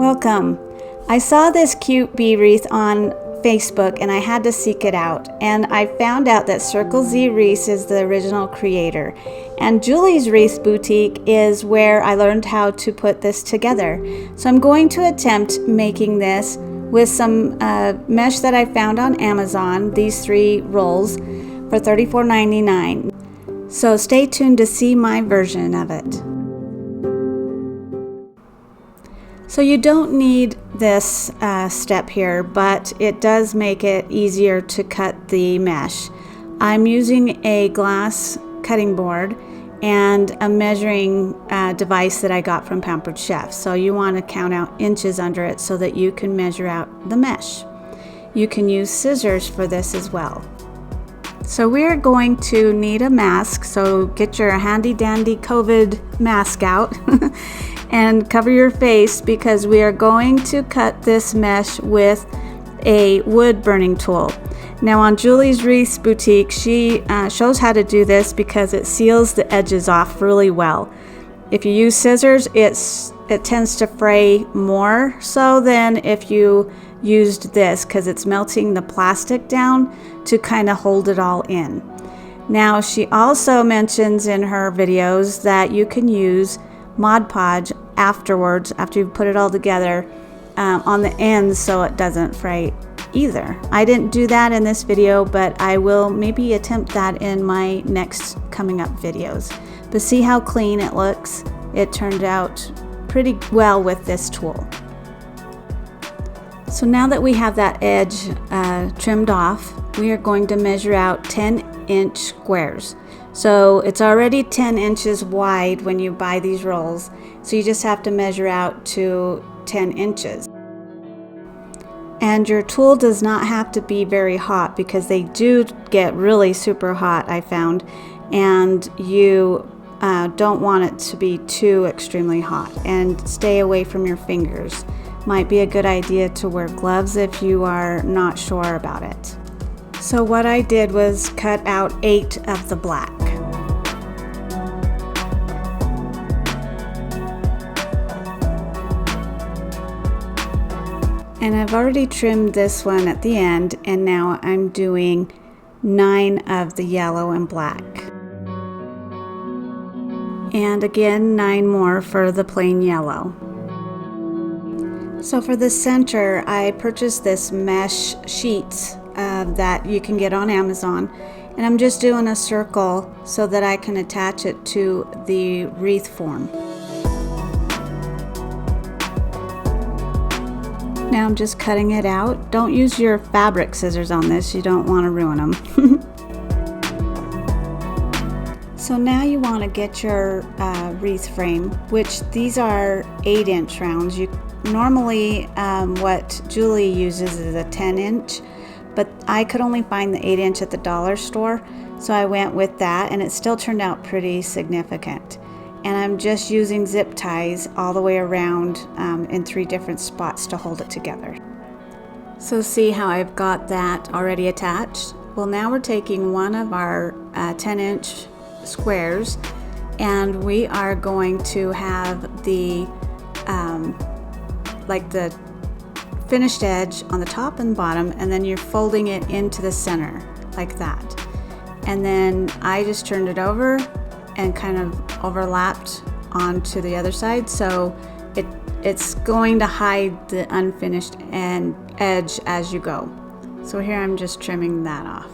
Welcome. I saw this cute bee wreath on Facebook and I had to seek it out, and I found out that Circle Z Wreaths is the original creator, and Julie's Wreath Boutique is where I learned how to put this together. So I'm going to attempt making this with some mesh that I found on Amazon, these 3 rolls for $34.99. So stay tuned to see my version of it. So you don't need this step here, but it does make it easier to cut the mesh. I'm using a glass cutting board and a measuring device that I got from Pampered Chef. So you want to count out inches under it so that you can measure out the mesh. You can use scissors for this as well. So we're going to need a mask, so get your handy dandy COVID mask out and cover your face, because we are going to cut this mesh with a wood burning tool. Now on Julie's Wreath Boutique, she shows how to do this because it seals the edges off really well. If you use scissors, it tends to fray more so than if you used this, because it's melting the plastic down to kind of hold it all in. Now she also mentions in her videos that you can use Mod Podge afterwards, after you put it all together, on the ends so it doesn't fray either. I didn't do that in this video, but I will maybe attempt that in my next coming up videos. But see how clean it looks? It turned out pretty well with this tool. So now that we have that edge trimmed off, we are going to measure out 10-inch squares. So it's already 10 inches wide when you buy these rolls, so you just have to measure out to 10 inches. And your tool does not have to be very hot, because they do get really super hot, I found, and you don't want it to be too extremely hot, and stay away from your fingers. Might be a good idea to wear gloves if you are not sure about it. So what I did was cut out 8 of the black. And I've already trimmed this one at the end, and now I'm doing 9 of the yellow and black. And again, 9 more for the plain yellow. So for the center, I purchased this mesh sheets that you can get on Amazon, and I'm just doing a circle so that I can attach it to the wreath form. Now I'm just cutting it out. Don't use your fabric scissors on this, you don't want to ruin them. So now you want to get your wreath frame, which these are 8-inch rounds. Normally what Julie uses is a 10-inch, but I could only find the 8-inch at the dollar store, so I went with that, and it still turned out pretty significant. And I'm just using zip ties all the way around in 3 different spots to hold it together. So see how I've got that already attached? Well, now we're taking one of our 10-inch squares, and we are going to have the like the finished edge on the top and bottom, and then you're folding it into the center like that. And then I just turned it over and kind of overlapped onto the other side, so it's going to hide the unfinished edge as you go. So here I'm just trimming that off.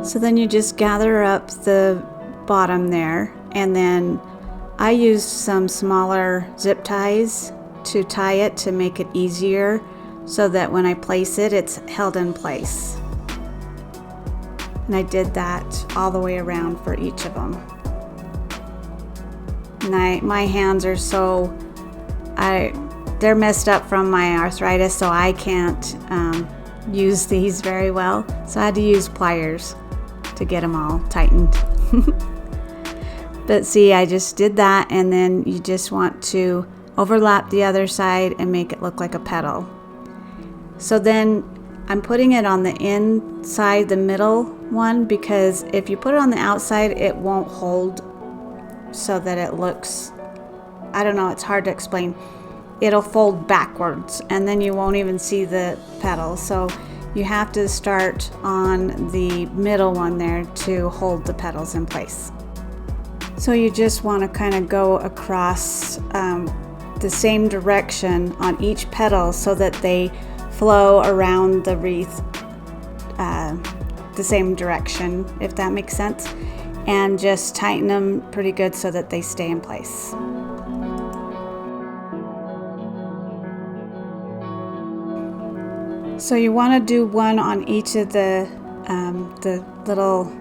So then you just gather up the bottom there, and then I used some smaller zip ties to tie it to make it easier, so that when I place it, it's held in place. And I did that all the way around for each of them. And my hands are they're messed up from my arthritis, so I can't use these very well. So I had to use pliers to get them all tightened. But see, I just did that, and then you just want to overlap the other side and make it look like a petal. So then I'm putting it on the inside, the middle one, because if you put it on the outside, it won't hold so that it looks I don't know, it's hard to explain. It'll fold backwards and then you won't even see the petals. So you have to start on the middle one there to hold the petals in place. So you just want to kind of go across the same direction on each petal so that they flow around the wreath the same direction, if that makes sense, and just tighten them pretty good so that they stay in place. So you want to do one on each of the little,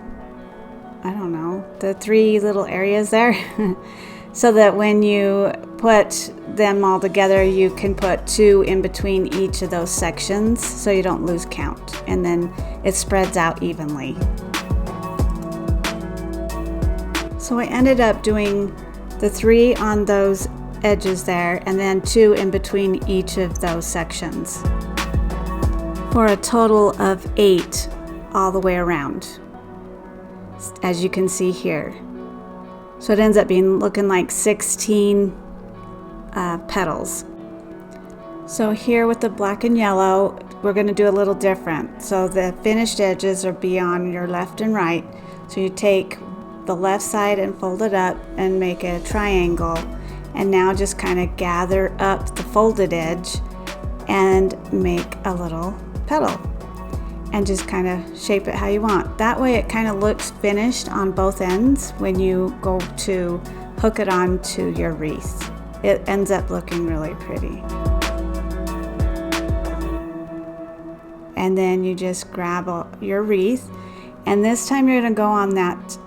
I don't know, the 3 little areas there so that when you put them all together you can put 2 in between each of those sections so you don't lose count, and then it spreads out evenly. So I ended up doing the 3 on those edges there and then 2 in between each of those sections, for a total of 8 all the way around, as you can see here. So it ends up looking like 16 petals. So here with the black and yellow, we're going to do a little different. So the finished edges are be on your left and right. So you take the left side and fold it up and make a triangle, and now just kind of gather up the folded edge and make a little petal and just kind of shape it how you want. That way it kind of looks finished on both ends when you go to hook it onto your wreath. It ends up looking really pretty. And then you just grab your wreath, and this time you're going to go on that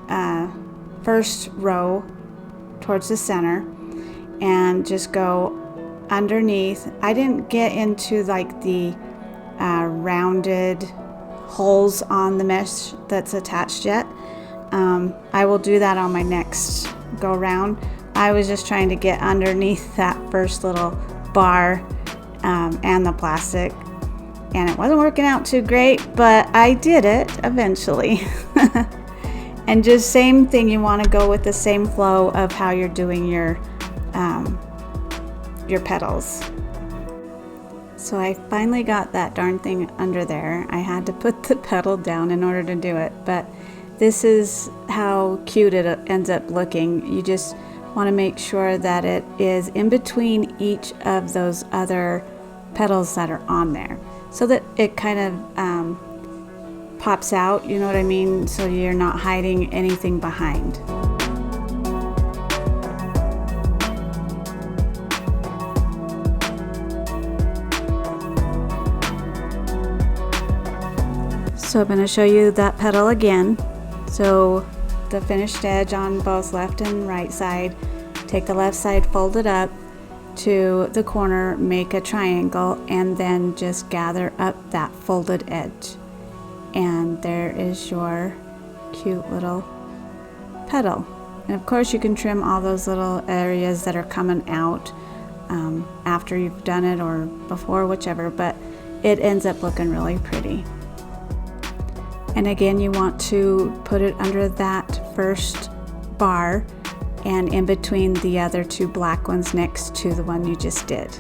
first row towards the center and just go underneath. I didn't get into like the rounded holes on the mesh that's attached yet. I will do that on my next go round. I was just trying to get underneath that first little bar and the plastic, and it wasn't working out too great, but I did it eventually. And just same thing, you want to go with the same flow of how you're doing your petals. So I finally got that darn thing under there. I had to put the petal down in order to do it, but this is how cute it ends up looking. You just want to make sure that it is in between each of those other petals that are on there, so that it kind of pops out, you know what I mean? So you're not hiding anything behind. So I'm going to show you that petal again. So the finished edge on both left and right side, take the left side, fold it up to the corner, make a triangle, and then just gather up that folded edge. And there is your cute little petal. And of course you can trim all those little areas that are coming out after you've done it or before, whichever, but it ends up looking really pretty. And again, you want to put it under that first bar and in between the other 2 black ones next to the one you just did.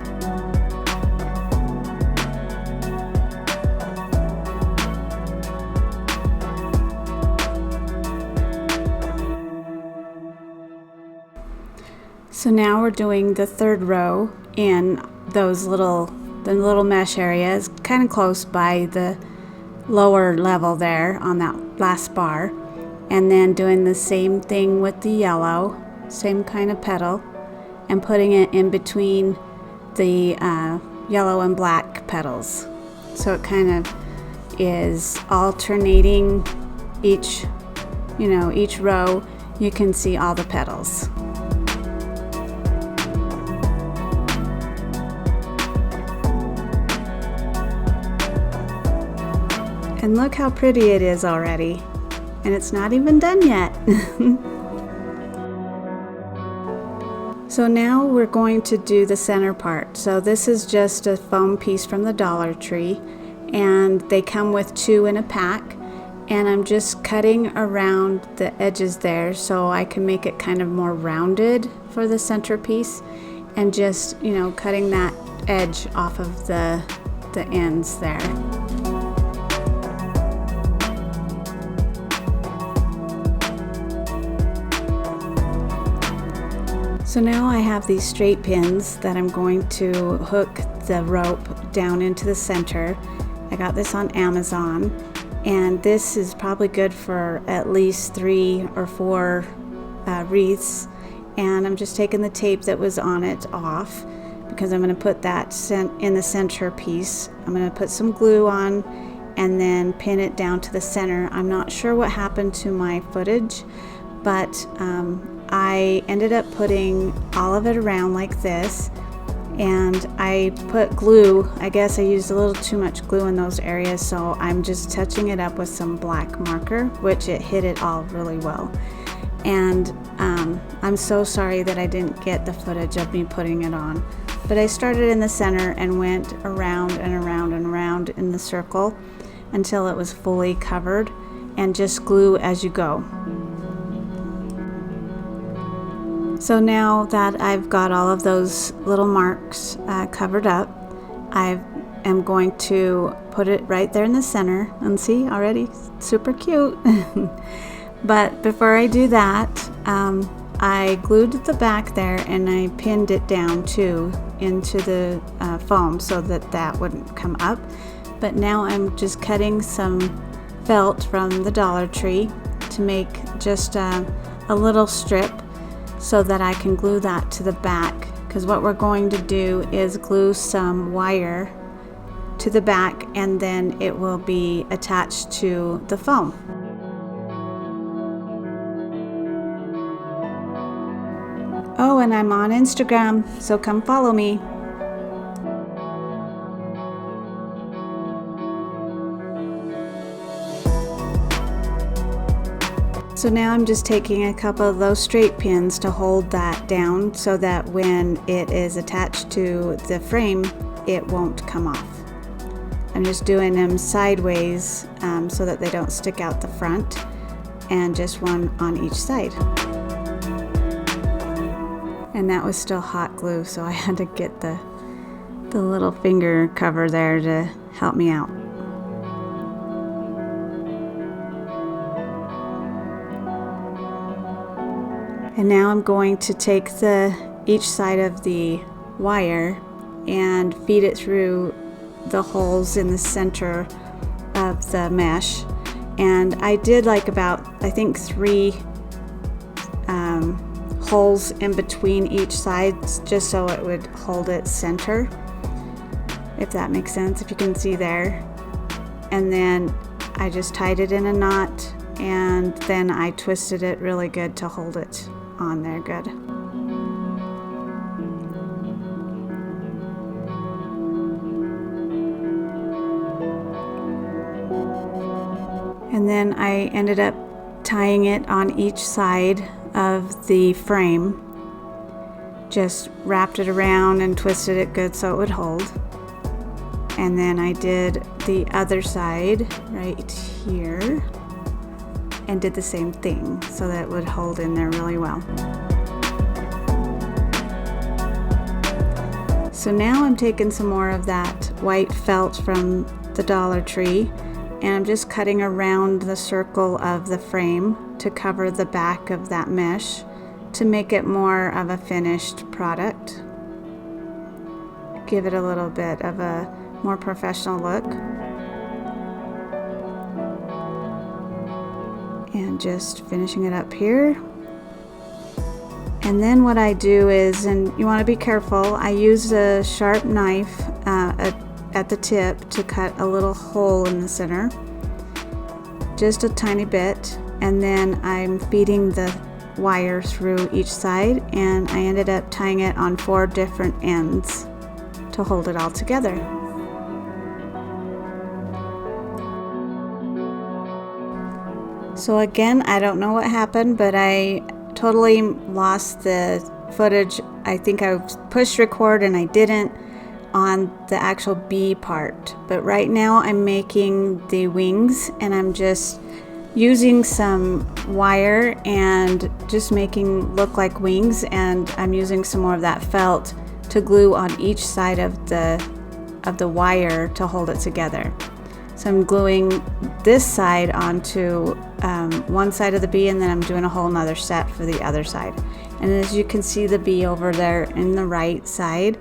So now we're doing the 3rd row in those the little mesh areas, kind of close by the lower level there on that last bar, and then doing the same thing with the yellow, same kind of petal, and putting it in between the yellow and black petals. So it kind of is alternating each row. You can see all the petals. And look how pretty it is already. And it's not even done yet. So now we're going to do the center part. So this is just a foam piece from the Dollar Tree, and they come with 2 in a pack. and I'm just cutting around the edges there so I can make it kind of more rounded for the centerpiece, and just, you know, cutting that edge off of the ends there. So now I have these straight pins that I'm going to hook the rope down into the center. I got this on Amazon, and this is probably good for at least 3 or 4 wreaths. And I'm just taking the tape that was on it off, because I'm going to put that in the center piece. I'm going to put some glue on and then pin it down to the center. I'm not sure what happened to my footage, but I ended up putting all of it around like this, and I put glue. I guess I used a little too much glue in those areas, so I'm just touching it up with some black marker, which it hit it all really well. And I'm so sorry that I didn't get the footage of me putting it on, but I started in the center and went around and around and around in the circle until it was fully covered, and just glue as you go. So now that I've got all of those little marks covered up, I am going to put it right there in the center, and see, already super cute. But before I do that, I glued the back there, and I pinned it down too into the foam so that that wouldn't come up. But now I'm just cutting some felt from the Dollar Tree to make just a little strip, so that I can glue that to the back, because what we're going to do is glue some wire to the back, and then it will be attached to the foam. Oh, and I'm on Instagram, so come follow me. So now I'm just taking a couple of those straight pins to hold that down, so that when it is attached to the frame, it won't come off. I'm just doing them sideways so that they don't stick out the front, and just one on each side. And that was still hot glue, so I had to get the little finger cover there to help me out. And now I'm going to take each side of the wire and feed it through the holes in the center of the mesh. And I did like about, I think, 3 holes in between each side, just so it would hold its center, if that makes sense, if you can see there. And then I just tied it in a knot, and then I twisted it really good to hold it on there good. And then I ended up tying it on each side of the frame. Just wrapped it around and twisted it good so it would hold. And then I did the other side right here, and did the same thing so that it would hold in there really well. So now I'm taking some more of that white felt from the Dollar Tree, and I'm just cutting around the circle of the frame to cover the back of that mesh to make it more of a finished product. Give it a little bit of a more professional look. And just finishing it up here. And then what I do is, and you want to be careful, I use a sharp knife at the tip to cut a little hole in the center, just a tiny bit, and then I'm feeding the wire through each side, and I ended up tying it on 4 different ends to hold it all together. So again, I don't know what happened, but I totally lost the footage. I think I pushed record and I didn't on the actual bee part. But right now I'm making the wings, and I'm just using some wire and just making look like wings, and I'm using some more of that felt to glue on each side of the wire to hold it together. So I'm gluing this side onto one side of the bee, and then I'm doing a whole nother set for the other side. And as you can see the bee over there in the right side,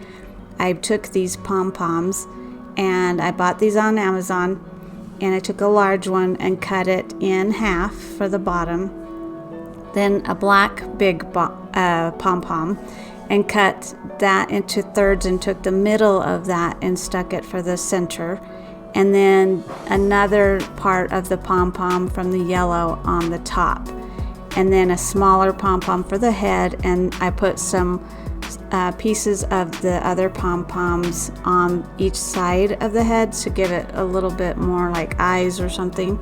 I took these pom-poms, and I bought these on Amazon, and I took a large one and cut it in half for the bottom, then a black big pom-pom, and cut that into thirds and took the middle of that and stuck it for the center, and then another part of the pom-pom from the yellow on the top, and then a smaller pom-pom for the head, and I put some pieces of the other pom-poms on each side of the head to give it a little bit more like eyes or something.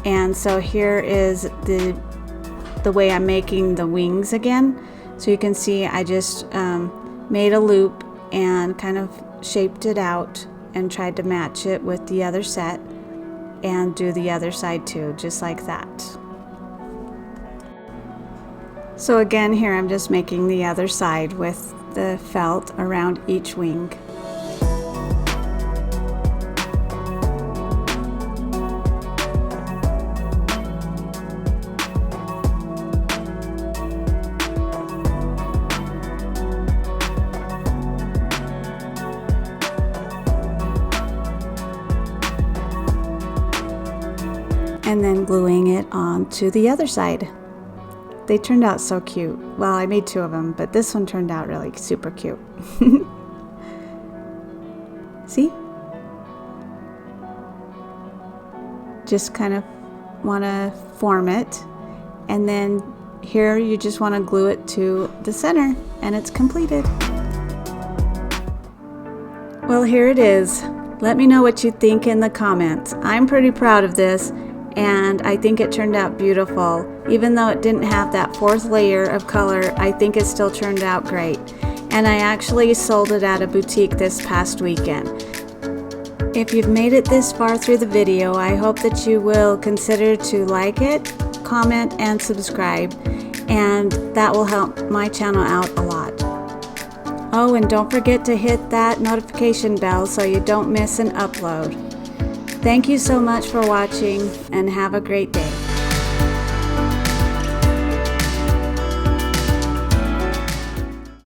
And so here is the way I'm making the wings again. So you can see I just made a loop and kind of shaped it out and tried to match it with the other set, and do the other side too, just like that. So again, here I'm just making the other side with the felt around each wing. And then gluing it onto the other side. They turned out so cute. Well, I made 2 of them, but this one turned out really super cute. See? Just kind of want to form it, and then here you just want to glue it to the center, and it's completed. Well, here it is. Let me know what you think in the comments. I'm pretty proud of this, and I think it turned out beautiful. Even though it didn't have that 4th layer of color, I think it still turned out great. And I actually sold it at a boutique this past weekend. If you've made it this far through the video, I hope that you will consider to like it, comment, and subscribe, and that will help my channel out a lot. Oh, and don't forget to hit that notification bell so you don't miss an upload. Thank you so much for watching, and have a great day.